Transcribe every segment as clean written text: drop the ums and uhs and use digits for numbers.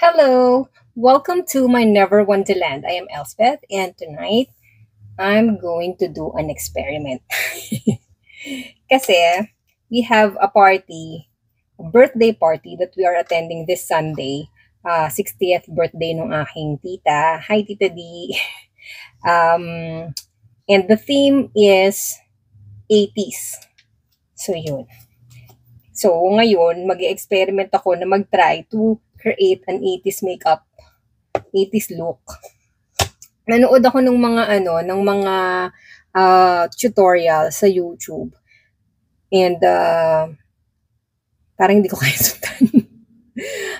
Hello, welcome to my Never Wonderland. I am Elspeth, and tonight I'm going to do an experiment. Kasi we have a party, a birthday party that we are attending this Sunday. 60th birthday ng aking tita. Hi, Tita D. And the theme is 80s. So, yun. So, ngayon, mag-experiment ako na mag-try to create an 80s makeup, 80s look. Nanood ako ng mga tutorial sa YouTube. And parang hindi ko kaya sundan.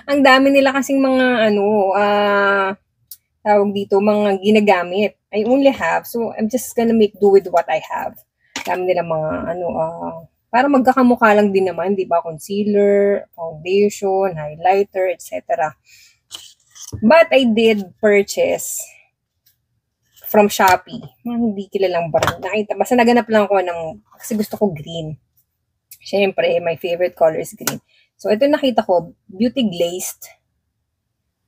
Ang dami nila kasing mga tawag dito, mga ginagamit. I only have, so I'm just gonna make do with what I have. Dami nila mga para magkakamukha lang din naman, di ba? Concealer, foundation, highlighter, etc. But I did purchase from Shopee. Hindi kilalang brand. Basta naganap lang ako kasi gusto ko green. Siyempre, my favorite color is green. So, ito nakita ko, Beauty Glazed.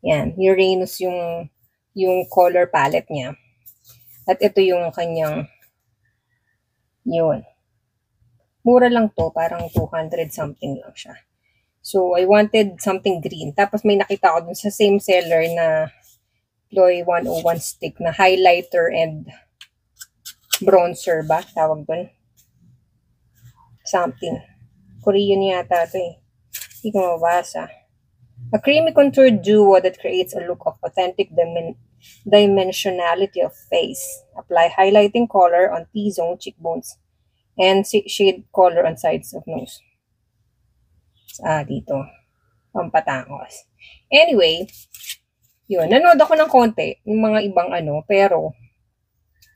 Yan, Uranus yung color palette niya. At ito yung kanyang, yun. Mura lang to, parang 200 something lang siya. So, I wanted something green. Tapos may nakita ko dun sa same seller na Ploy 101 stick na highlighter and bronzer ba? Tawag dun. Something. Korean yata ito eh. Hindi ko mabasa. A creamy contoured duo that creates a look of authentic dimensionality of face. Apply highlighting color on T-zone cheekbones and shade color on sides of nose. Dito. Pampatangos. Anyway, yun. Nanood ako ng konti, yung mga ibang pero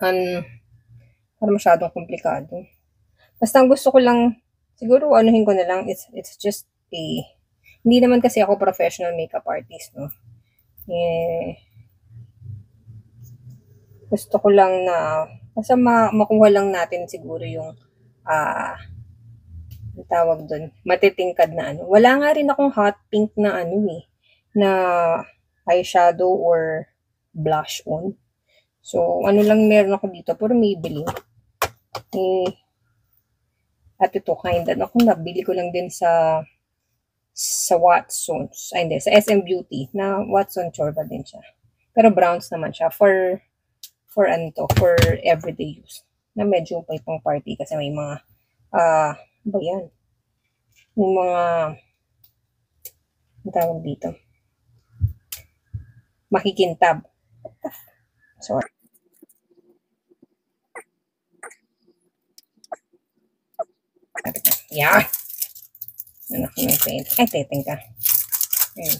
parang masyadong komplikado. Basta ang gusto ko lang, siguro anuhin ko na lang, it's just hindi naman kasi ako professional makeup artist, no? Gusto ko lang na, basta makuha lang natin siguro yung, ang tawag doon, matitingkad na Wala nga rin akong hot pink na na eyeshadow or blush on. So, lang meron ako dito, puro Maybelline. At ito, kung nabili ko lang din sa Watsons. Ay, hindi, sa SM Beauty, na Watson Chorba din siya. Pero browns naman siya for everyday use. Na medyo pa pang party kasi may mga, ba yan? May mga, ang tawag dito, makikintab. Sorry. Yeah. Anak ng paint. Ay, teteng ka. Ayan.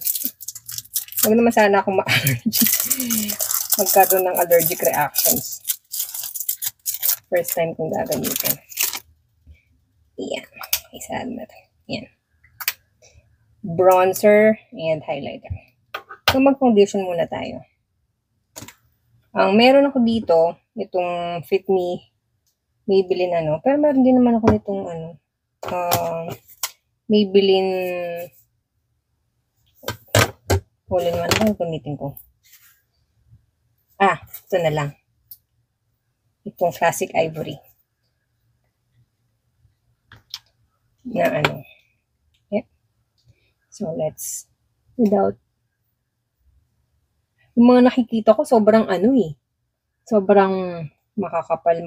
Huwag naman sana akong ma-allergy. Magkaroon ng allergic reactions. First time kong gagamitin. Ayan. Isa natin. Ayan. Bronzer and highlighter. So, mag-foundation muna tayo. Ang meron ako dito, itong Fit Me Maybelline pero meron din naman ako nitong Maybelline all-in-one. Ano gamitin ko? Ito na lang. Itong Classic Ivory. Na Yep. So, without, yung mga nakikita ko, sobrang sobrang makakapal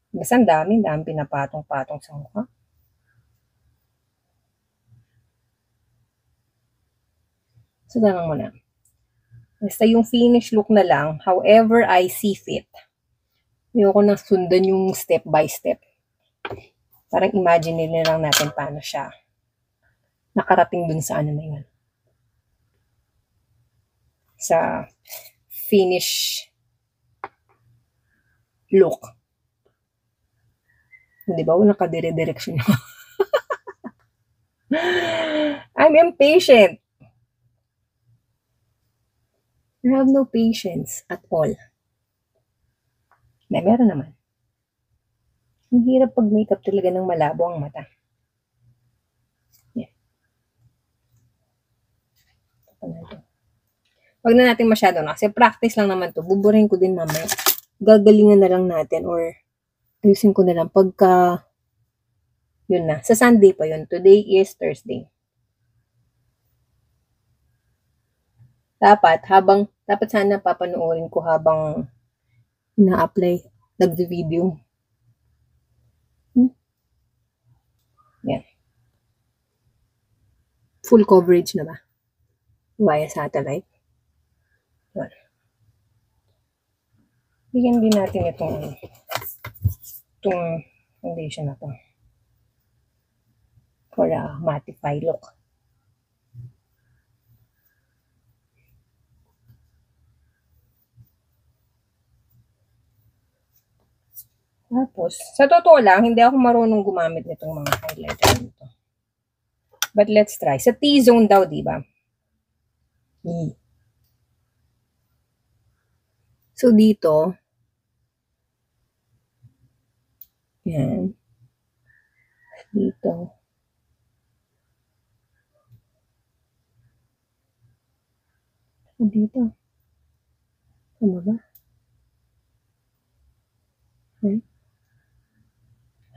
basta ang dami pinapatong-patong sa mukha. So, lang muna. Basta yung finish look na lang, however I see fit. Ayoko na sundan yung step by step. Parang imagine na lang natin paano siya nakarating dun sa na yun. Sa finish look. Di ba? Walang kadire-direction. I'm impatient. I have no patience at all. Meron naman. Ang hirap pag makeup talaga ng malabo ang mata. Yeah. Wag na natin masyado na. Kasi practice lang naman to. Buburin ko din mamaya. Gagalingan na lang natin or ayusin ko na lang pagka yun na. Sa Sunday pa yun. Today is Thursday. Dapat sana papanoorin ko habang ina-apply, nagvi-video. Yan. Full coverage na ba? Via satellite. Yan. Bigyan din natin itong foundation na to. For a mattify look. Tapos, sa totoo lang, hindi ako marunong gumamit nitong mga highlighter nito. But let's try. Sa T-zone daw, di ba? So, dito, yan. Dito. Dito. Ano ba? Okay.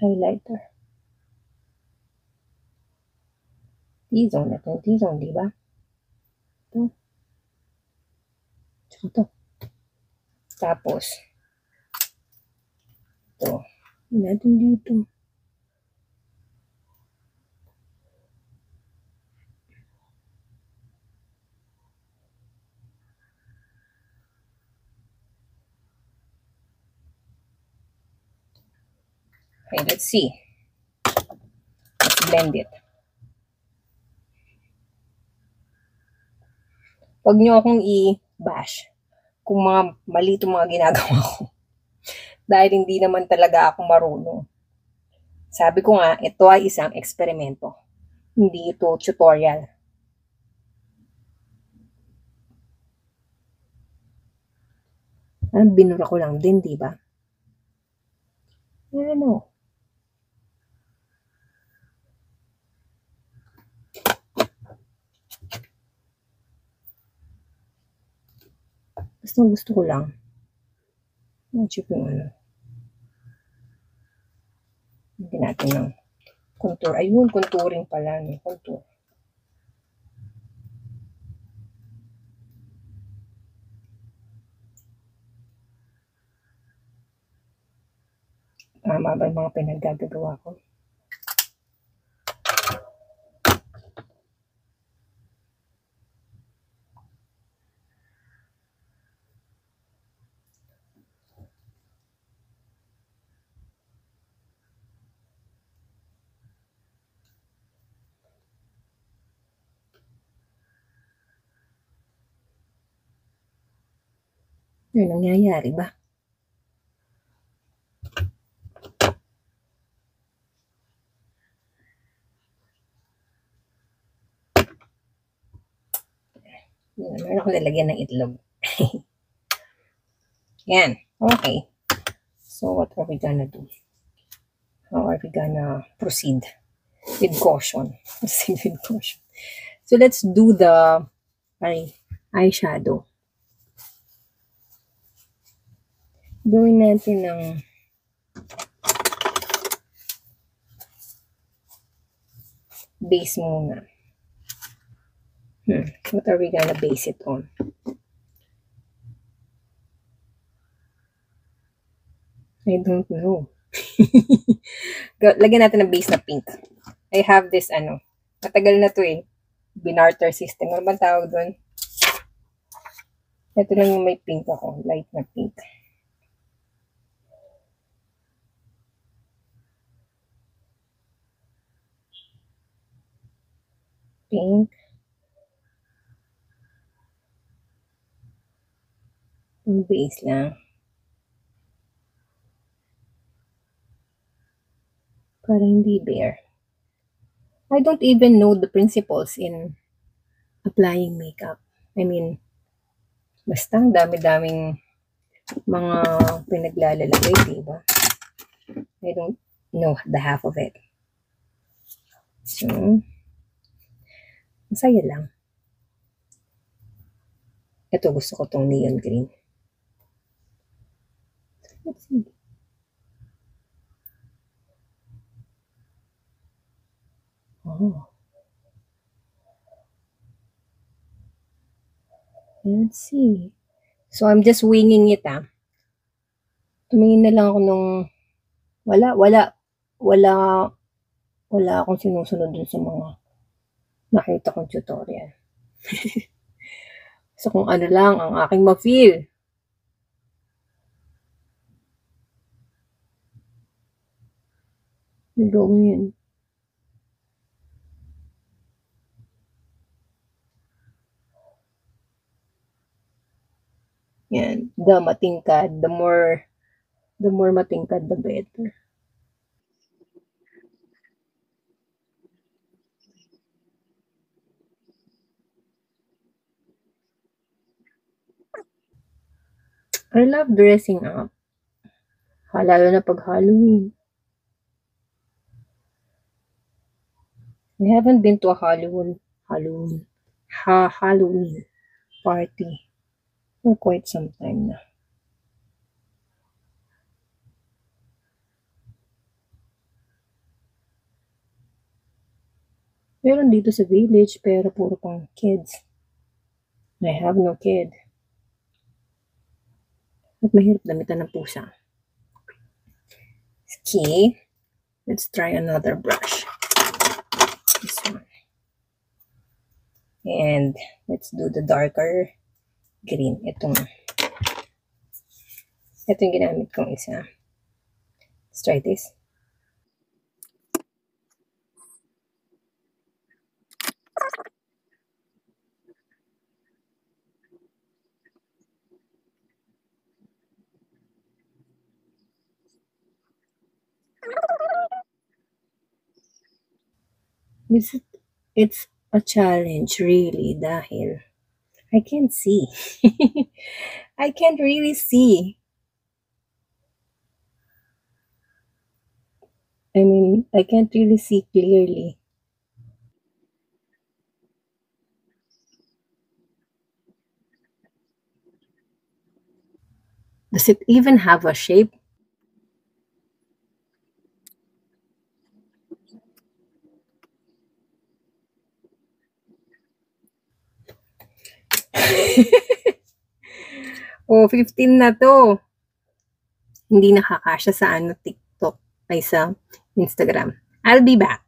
Highlighter. T-zone. Ito T-zone, di ba? Ito. Ito. Tapos, ito. Natin dito. Okay, let's see. Let's blend it. Huwag nyo akong i-bash kung mga mali itong mga ginagawa ko. Dahil hindi naman talaga ako marunong. Sabi ko nga, ito ay isang eksperimento. Hindi ito tutorial. Binura ko lang din, di ba? Ano? Gusto ko lang. Check yung ano. Hindi natin ng contour. Ayun, contouring pala. Contour. Tama ba yung mga pinaggagawa ko? Ano nangyayari ba? Meron ako lalagyan ng itlog. Yan. Okay. So, what are we gonna do? How are we gonna proceed? With caution. Proceed with caution. So, let's do the eyeshadow. Gawin natin ng base muna. What are we gonna base it on? I don't know. Lagyan natin ng base na pink. I have this, matagal na to eh. Binarter system. Ano ba tawag doon? Ito lang yung may pink ako. Light na pink. Pink. Yung base lang. Para hindi bare. I don't even know the principles in applying makeup. I mean, basta ang dami-daming mga pinaglalalagay, diba? I don't know the half of it. So, masaya lang. Ito, gusto ko tong neon green. Let's see. Oh. Let's see. So, I'm just winging it, ah. Tumingin na lang ako nung wala akong sinusunod dun sa mga nakita kong tutorial. So, kung ano lang ang aking ma-feel. Gawin. Yan. The matingkad, the more matingkad, the better. I love dressing up. Lalo na pag Halloween. I haven't been to a Halloween party for quite some time na. Meron dito sa village pero puro pang kids. I have no kid. At mahirap damitan ng pusa. Okay, let's try another brush. This one. And let's do the darker green. Ito yung ginamit kong isa. Let's try this. It's a challenge really dahil I can't see. I can't really see. I mean, I can't really see clearly. Does it even have a shape? Oh, 15 na to. Hindi nakakasya sa TikTok ay sa Instagram. I'll be back.